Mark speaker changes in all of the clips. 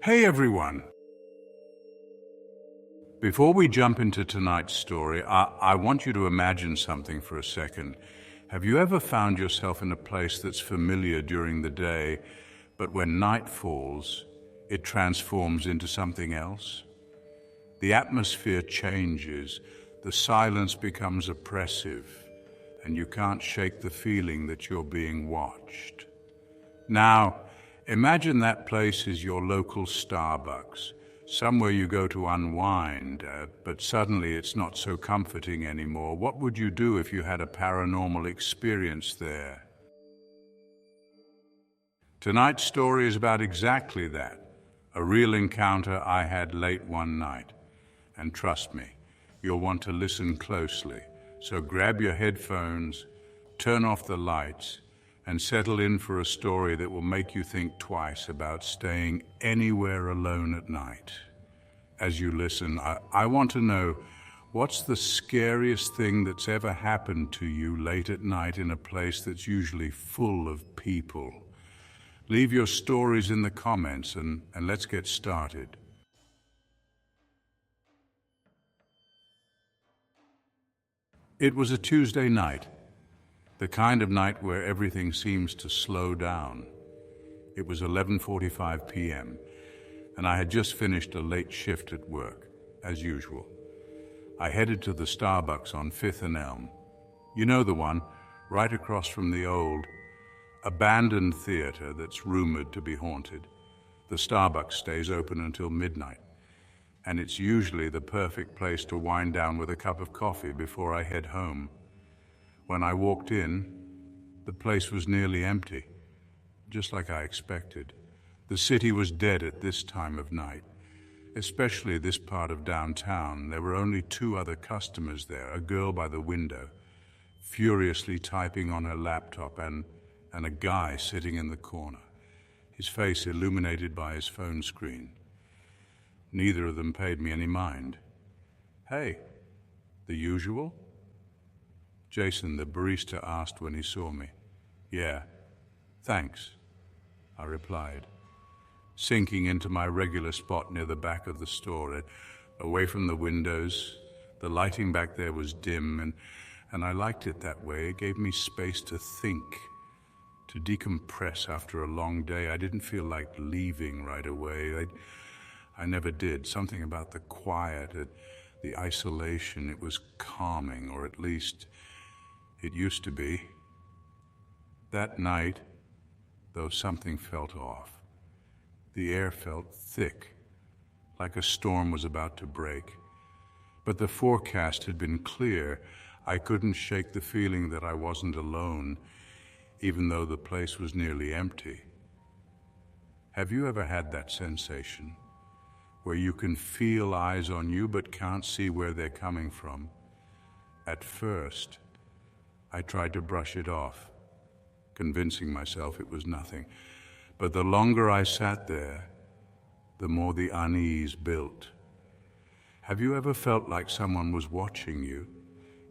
Speaker 1: Hey everyone! Before we jump into tonight's story, I want you to imagine something for a second. Have you ever found yourself in a place that's familiar during the day, but when night falls, it transforms into something else? The atmosphere changes, the silence becomes oppressive, and you can't shake the feeling that you're being watched. Now, imagine that place is your local Starbucks, somewhere you go to unwind, but suddenly it's not so comforting anymore. What would you do if you had a paranormal experience there? Tonight's story is about exactly that, a real encounter I had late one night. And trust me, you'll want to listen closely. So grab your headphones, turn off the lights, and settle in for a story that will make you think twice about staying anywhere alone at night. As you listen, I want to know, what's the scariest thing that's ever happened to you late at night in a place that's usually full of people? Leave your stories in the comments and let's get started. It was a Tuesday night, the kind of night where everything seems to slow down. It was 11:45 p.m., and I had just finished a late shift at work, as usual. I headed to the Starbucks on 5th and Elm. You know the one, right across from the old, abandoned theater that's rumored to be haunted. The Starbucks stays open until midnight, and it's usually the perfect place to wind down with a cup of coffee before I head home. When I walked in, the place was nearly empty, just like I expected. The city was dead at this time of night, especially this part of downtown. There were only two other customers there, a girl by the window, furiously typing on her laptop, and a guy sitting in the corner, his face illuminated by his phone screen. Neither of them paid me any mind. "Hey, the usual?" Jason, the barista, asked when he saw me. "Yeah, thanks," I replied, sinking into my regular spot near the back of the store, away from the windows. The lighting back there was dim, and I liked it that way. It gave me space to think, to decompress after a long day. I didn't feel like leaving right away. I never did. Something about the quiet, the isolation, it was calming, or at least it used to be. That night, though, something felt off. The air felt thick, like a storm was about to break. But the forecast had been clear. I couldn't shake the feeling that I wasn't alone, even though the place was nearly empty. Have you ever had that sensation, where you can feel eyes on you but can't see where they're coming from? At first, I tried to brush it off, convincing myself it was nothing. But the longer I sat there, the more the unease built. Have you ever felt like someone was watching you,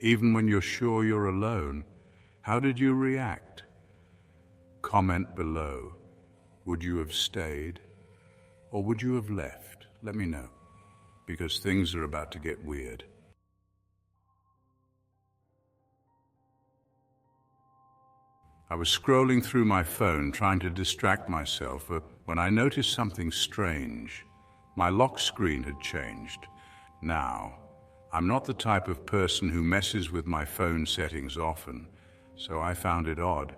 Speaker 1: even when you're sure you're alone? How did you react? Comment below. Would you have stayed, or would you have left? Let me know, because things are about to get weird. I was scrolling through my phone, trying to distract myself, when I noticed something strange. My lock screen had changed. Now, I'm not the type of person who messes with my phone settings often, so I found it odd.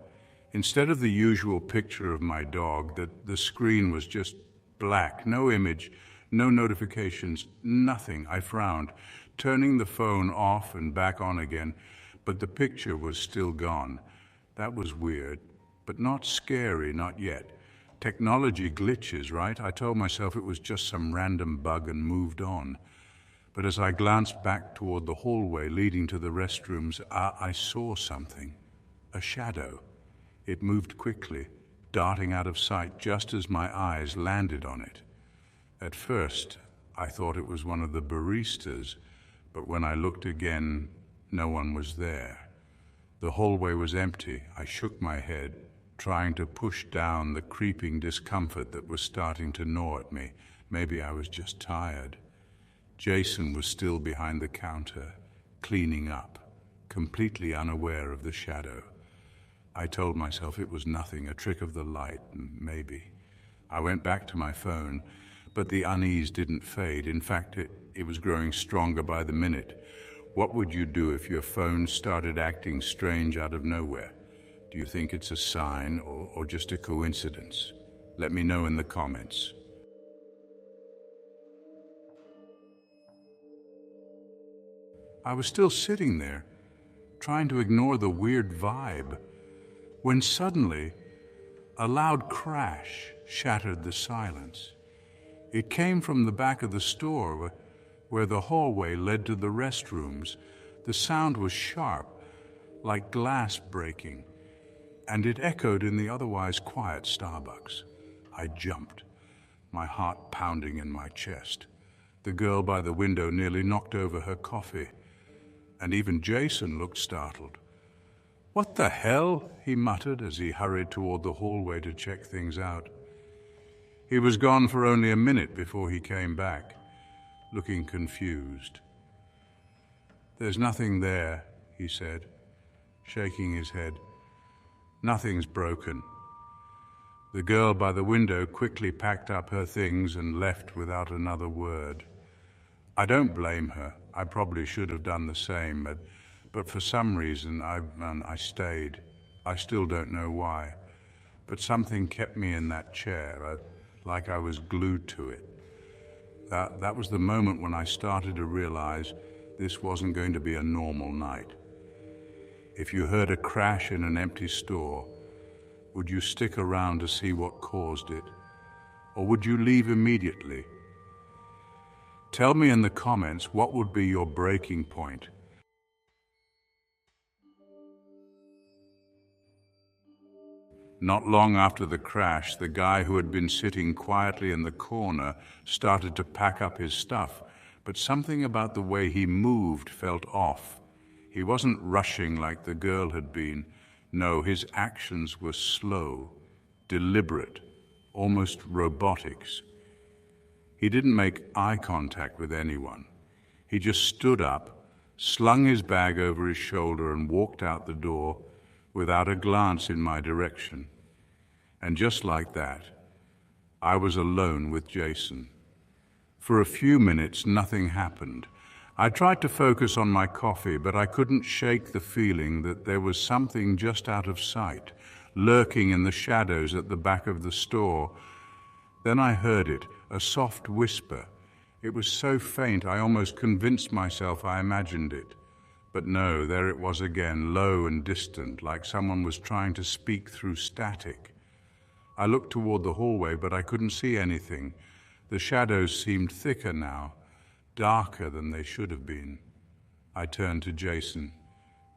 Speaker 1: Instead of the usual picture of my dog, the screen was just black, no image, no notifications, nothing. I frowned, turning the phone off and back on again, but the picture was still gone. That was weird, but not scary, not yet. Technology glitches, right? I told myself it was just some random bug and moved on. But as I glanced back toward the hallway leading to the restrooms, I saw something, a shadow. It moved quickly, darting out of sight just as my eyes landed on it. At first, I thought it was one of the baristas, but when I looked again, no one was there. The hallway was empty. I shook my head. trying to push down the creeping discomfort that was starting to gnaw at me. Maybe I was just tired. Jason was still behind the counter, cleaning up, completely unaware of the shadow. I told myself it was nothing, a trick of the light, maybe. I went back to my phone, but the unease didn't fade. In fact, it was growing stronger by the minute. What would you do if your phone started acting strange out of nowhere? Do you think it's a sign or just a coincidence? Let me know in the comments. I was still sitting there, trying to ignore the weird vibe, when suddenly a loud crash shattered the silence. It came from the back of the store where the hallway led to the restrooms. The sound was sharp, like glass breaking, and it echoed in the otherwise quiet Starbucks. I jumped, my heart pounding in my chest. The girl by the window nearly knocked over her coffee, and even Jason looked startled. "What the hell?" he muttered as he hurried toward the hallway to check things out. He was gone for only a minute before he came back, looking confused. "There's nothing there," he said, shaking his head. "Nothing's broken." The girl by the window quickly packed up her things and left without another word. I don't blame her. I probably should have done the same, but for some reason I stayed. I still don't know why, but something kept me in that chair, like I was glued to it. That was the moment when I started to realize this wasn't going to be a normal night. If you heard a crash in an empty store, would you stick around to see what caused it? Or would you leave immediately? Tell me in the comments what would be your breaking point. Not long after the crash, the guy who had been sitting quietly in the corner started to pack up his stuff, but something about the way he moved felt off. He wasn't rushing like the girl had been. No, his actions were slow, deliberate, almost robotics. He didn't make eye contact with anyone. He just stood up, slung his bag over his shoulder, and walked out the door without a glance in my direction. And just like that, I was alone with Jason. For a few minutes, nothing happened. I tried to focus on my coffee, but I couldn't shake the feeling that there was something just out of sight, lurking in the shadows at the back of the store. Then I heard it, a soft whisper. It was so faint I almost convinced myself I imagined it. But no, there it was again, low and distant, like someone was trying to speak through static. I looked toward the hallway, but I couldn't see anything. The shadows seemed thicker now, darker than they should have been. I turned to Jason.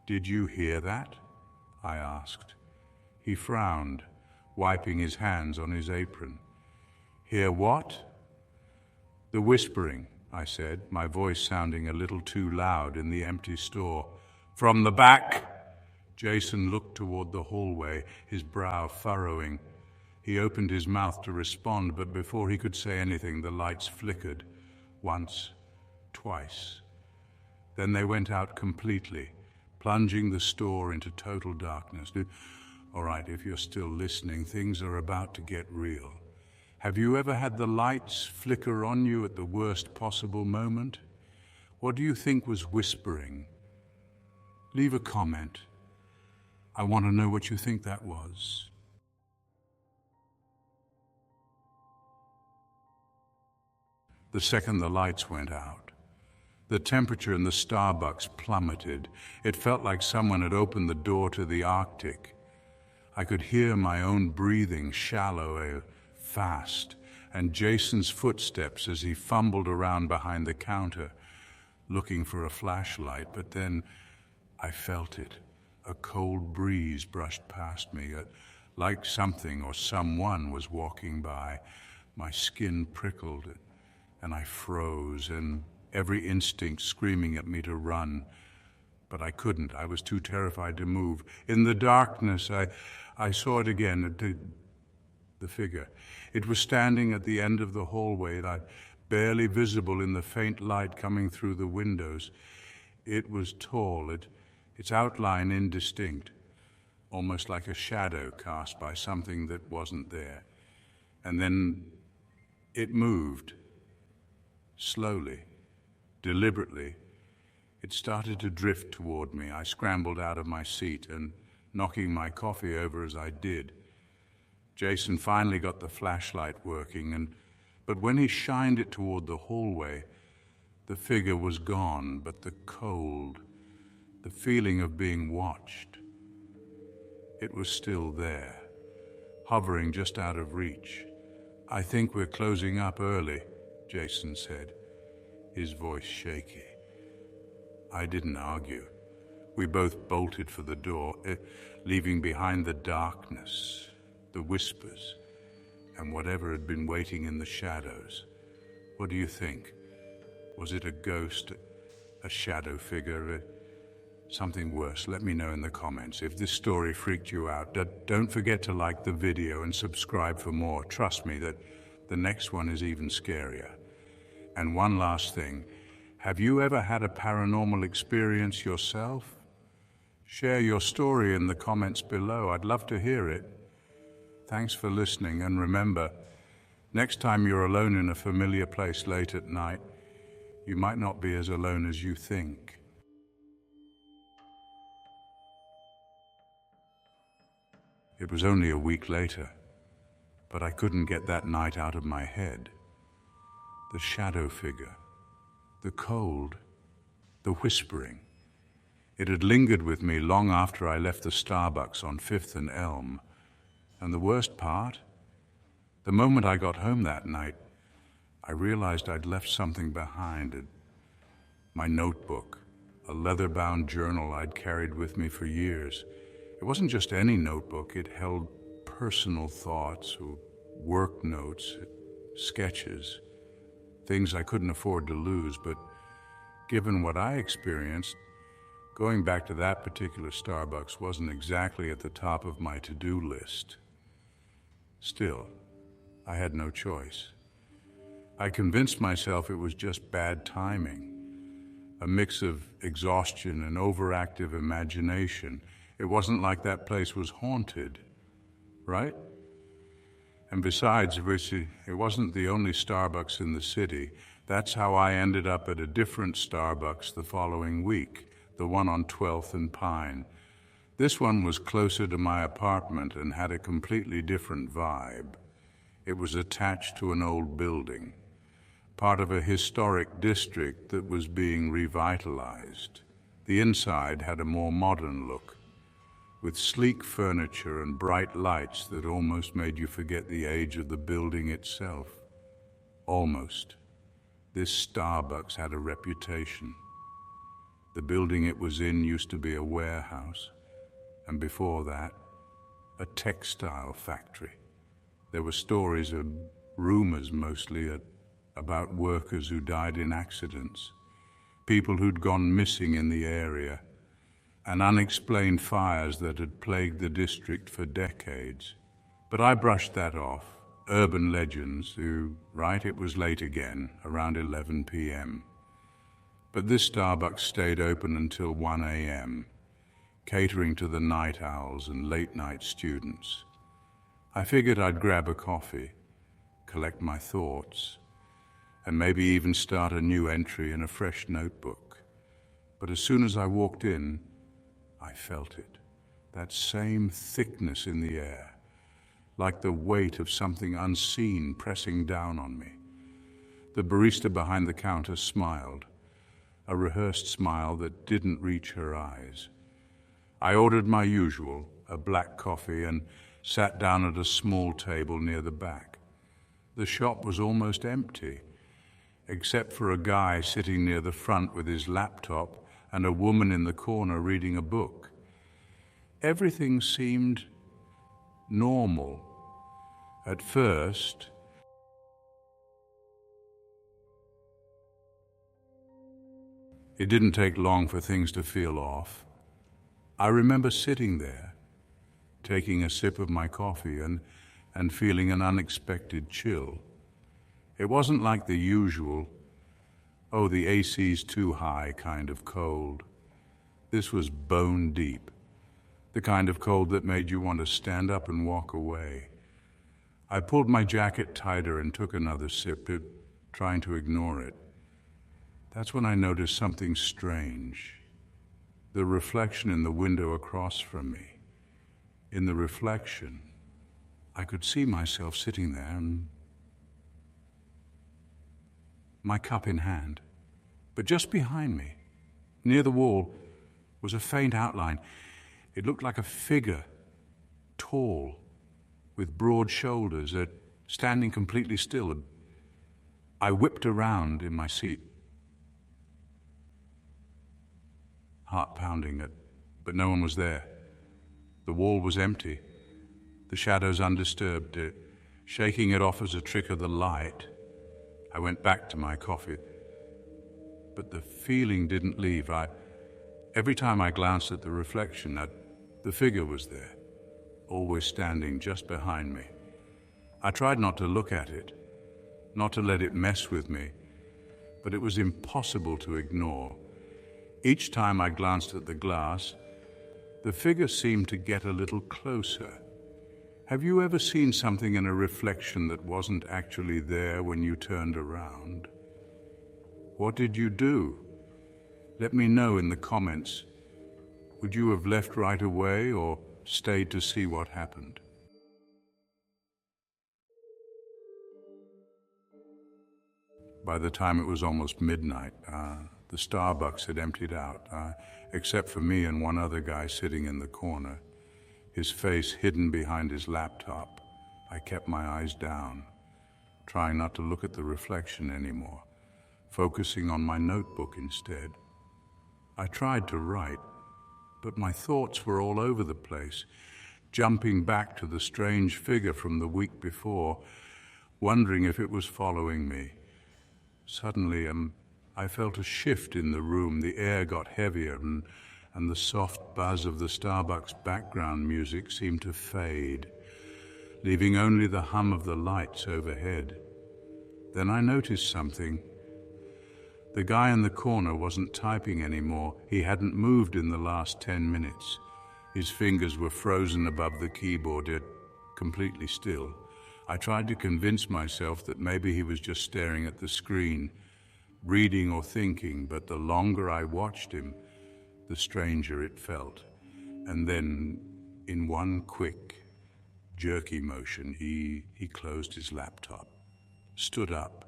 Speaker 1: "Did you hear that?" I asked. He frowned, wiping his hands on his apron. "Hear what?" "The whispering," I said, my voice sounding a little too loud in the empty store. "From the back?" Jason looked toward the hallway, his brow furrowing. He opened his mouth to respond, but before he could say anything, the lights flickered. Once, twice. Then they went out completely, plunging the store into total darkness. All right, if you're still listening, things are about to get real. Have you ever had the lights flicker on you at the worst possible moment? What do you think was whispering? Leave a comment. I want to know what you think that was. The second the lights went out, the temperature in the Starbucks plummeted. It felt like someone had opened the door to the Arctic. I could hear my own breathing, shallow, fast, and Jason's footsteps as he fumbled around behind the counter, looking for a flashlight. But then I felt it. A cold breeze brushed past me, like something or someone was walking by. My skin prickled, and I froze, and every instinct screaming at me to run. But I couldn't. I was too terrified to move. In the darkness, I saw it again, the figure. It was standing at the end of the hallway, barely visible in the faint light coming through the windows. It was tall, its outline indistinct, almost like a shadow cast by something that wasn't there. And then it moved, slowly, deliberately. It started to drift toward me. I scrambled out of my seat and knocking my coffee over as I did. Jason finally got the flashlight working, but when he shined it toward the hallway, the figure was gone, but the cold, the feeling of being watched, it was still there, hovering just out of reach. "I think we're closing up early," Jason said, his voice shaky. I didn't argue. We both bolted for the door, leaving behind the darkness, the whispers, and whatever had been waiting in the shadows. What do you think? Was it a ghost, a shadow figure, something worse? Let me know in the comments. If this story freaked you out, don't forget to like the video and subscribe for more. Trust me that the next one is even scarier. And one last thing, have you ever had a paranormal experience yourself? Share your story in the comments below. I'd love to hear it. Thanks for listening, and remember, next time you're alone in a familiar place late at night, you might not be as alone as you think. It was only a week later, but I couldn't get that night out of my head. The shadow figure, the cold, the whispering. It had lingered with me long after I left the Starbucks on 5th and Elm. And the worst part? The moment I got home that night, I realized I'd left something behind. My notebook, a leather-bound journal I'd carried with me for years. It wasn't just any notebook. It held personal thoughts, or work notes, sketches, things I couldn't afford to lose. But given what I experienced, going back to that particular Starbucks wasn't exactly at the top of my to-do list. Still, I had no choice. I convinced myself it was just bad timing, a mix of exhaustion and overactive imagination. It wasn't like that place was haunted, right? And besides, it wasn't the only Starbucks in the city. That's how I ended up at a different Starbucks the following week, the one on 12th and Pine. This one was closer to my apartment and had a completely different vibe. It was attached to an old building, part of a historic district that was being revitalized. The inside had a more modern look, with sleek furniture and bright lights that almost made you forget the age of the building itself. Almost. This Starbucks had a reputation. The building it was in used to be a warehouse, and before that, a textile factory. There were stories and rumors mostly about workers who died in accidents, people who'd gone missing in the area, and unexplained fires that had plagued the district for decades. But I brushed that off. Urban legends, right, it was late again, around 11 p.m. But this Starbucks stayed open until 1 a.m., catering to the night owls and late-night students. I figured I'd grab a coffee, collect my thoughts, and maybe even start a new entry in a fresh notebook. But as soon as I walked in, I felt it, that same thickness in the air, like the weight of something unseen pressing down on me. The barista behind the counter smiled, a rehearsed smile that didn't reach her eyes. I ordered my usual, a black coffee, and sat down at a small table near the back. The shop was almost empty, except for a guy sitting near the front with his laptop and a woman in the corner reading a book. Everything seemed normal. At first, It didn't take long for things to feel off. I remember sitting there, taking a sip of my coffee and feeling an unexpected chill. It wasn't like the usual, oh, the AC's too high kind of cold. This was bone deep, the kind of cold that made you want to stand up and walk away. I pulled my jacket tighter and took another sip, trying to ignore it. That's when I noticed something strange. The reflection in the window across from me. In the reflection, I could see myself sitting there and my cup in hand. But just behind me, near the wall, was a faint outline. It looked like a figure, tall, with broad shoulders, standing completely still. I whipped around in my seat, heart pounding it, but no one was there. The wall was empty, the shadows undisturbed. Shaking it off as a trick of the light, I went back to my coffee. But the feeling didn't leave. Every time I glanced at the reflection, the figure was there, always standing just behind me. I tried not to look at it, not to let it mess with me, but it was impossible to ignore. Each time I glanced at the glass, the figure seemed to get a little closer. Have you ever seen something in a reflection that wasn't actually there when you turned around? What did you do? Let me know in the comments. Would you have left right away or stayed to see what happened? By the time it was almost midnight, the Starbucks had emptied out, except for me and one other guy sitting in the corner, his face hidden behind his laptop. I kept my eyes down, trying not to look at the reflection anymore, focusing on my notebook instead. I tried to write, but my thoughts were all over the place, jumping back to the strange figure from the week before, wondering if it was following me. Suddenly, I felt a shift in the room. The air got heavier and the soft buzz of the Starbucks background music seemed to fade, leaving only the hum of the lights overhead. Then I noticed something. The guy in the corner wasn't typing anymore. He hadn't moved in the last 10 minutes. His fingers were frozen above the keyboard, yet completely still. I tried to convince myself that maybe he was just staring at the screen, reading or thinking, but the longer I watched him, the stranger it felt. And then, in one quick, jerky motion, he closed his laptop, stood up,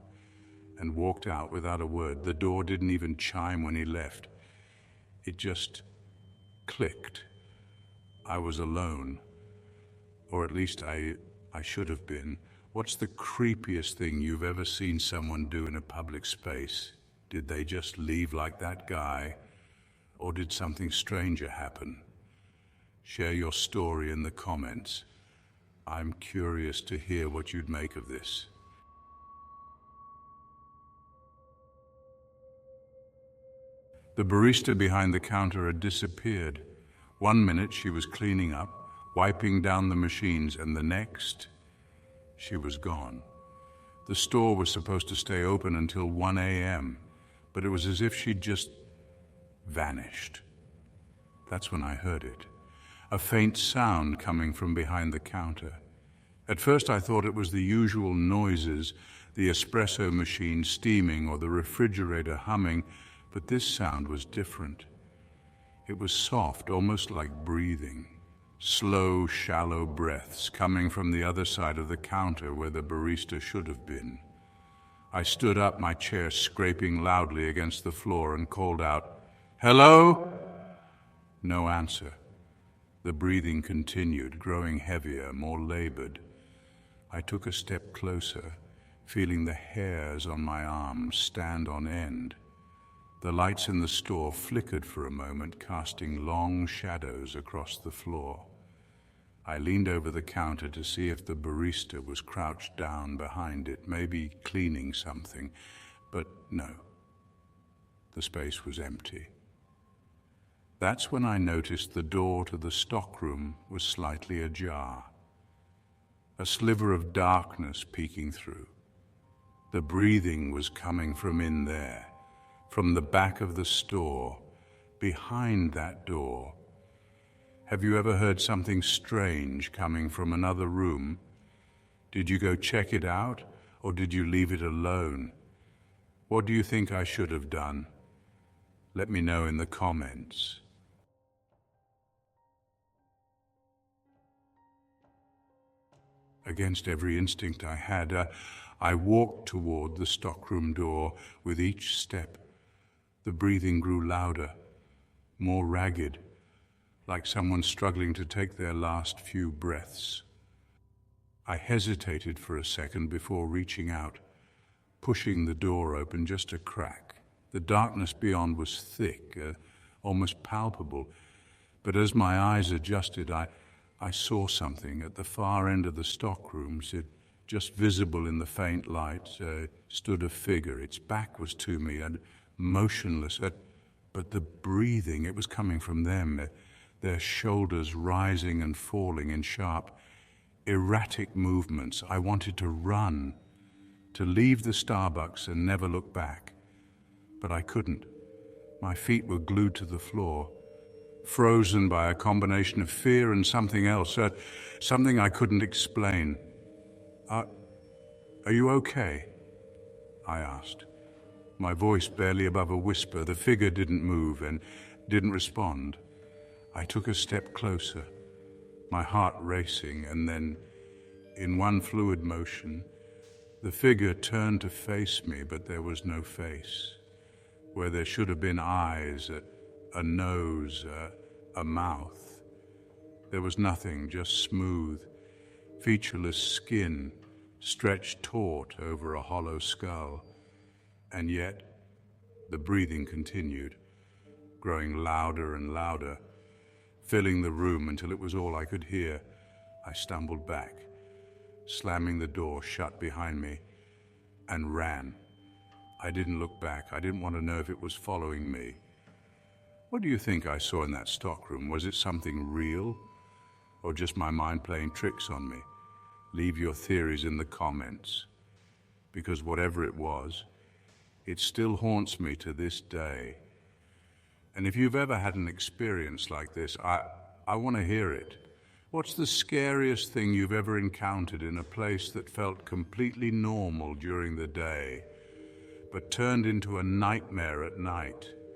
Speaker 1: and walked out without a word. The door didn't even chime when he left. It just clicked. I was alone. Or at least I should have been. What's the creepiest thing you've ever seen someone do in a public space? Did they just leave like that guy? Or did something stranger happen? Share your story in the comments. I'm curious to hear what you'd make of this. The barista behind the counter had disappeared. 1 minute she was cleaning up, wiping down the machines, and the next, she was gone. The store was supposed to stay open until 1 a.m., but it was as if she'd just vanished. That's when I heard it, a faint sound coming from behind the counter. At first I thought it was the usual noises, the espresso machine steaming or the refrigerator humming, but this sound was different. It was soft, almost like breathing. Slow, shallow breaths coming from the other side of the counter where the barista should have been. I stood up, my chair scraping loudly against the floor, and called out, "Hello?" No answer. The breathing continued, growing heavier, more labored. I took a step closer, feeling the hairs on my arms stand on end. The lights in the store flickered for a moment, casting long shadows across the floor. I leaned over the counter to see if the barista was crouched down behind it, maybe cleaning something, but no. The space was empty. That's when I noticed the door to the stockroom was slightly ajar. A sliver of darkness peeking through. The breathing was coming from in there, from the back of the store, behind that door. Have you ever heard something strange coming from another room? Did you go check it out, or did you leave it alone? What do you think I should have done? Let me know in the comments. Against every instinct I had, I walked toward the stockroom door. With each step, the breathing grew louder, more ragged, like someone struggling to take their last few breaths. I hesitated for a second before reaching out, pushing the door open just a crack. The darkness beyond was thick, almost palpable, but as my eyes adjusted, I saw something at the far end of the stockrooms. It just visible in the faint light, stood a figure. Its back was to me and motionless, but the breathing, it was coming from them, their shoulders rising and falling in sharp, erratic movements. I wanted to run, to leave the Starbucks and never look back, but I couldn't. My feet were glued to the floor, frozen by a combination of fear and something else, something I couldn't explain. Are you okay? I asked, my voice barely above a whisper. The figure didn't move and didn't respond. I took a step closer, my heart racing, and then, in one fluid motion, the figure turned to face me, but there was no face. Where there should have been eyes, a nose, a mouth, there was nothing, just smooth, featureless skin stretched taut over a hollow skull. And yet, the breathing continued, growing louder and louder, filling the room until it was all I could hear. I stumbled back, slamming the door shut behind me, and ran. I didn't look back. I didn't want to know if it was following me. What do you think I saw in that stockroom? Was it something real, or just my mind playing tricks on me? Leave your theories in the comments, because whatever it was, it still haunts me to this day. And if you've ever had an experience like this, I want to hear it. What's the scariest thing you've ever encountered in a place that felt completely normal during the day, but turned into a nightmare at night?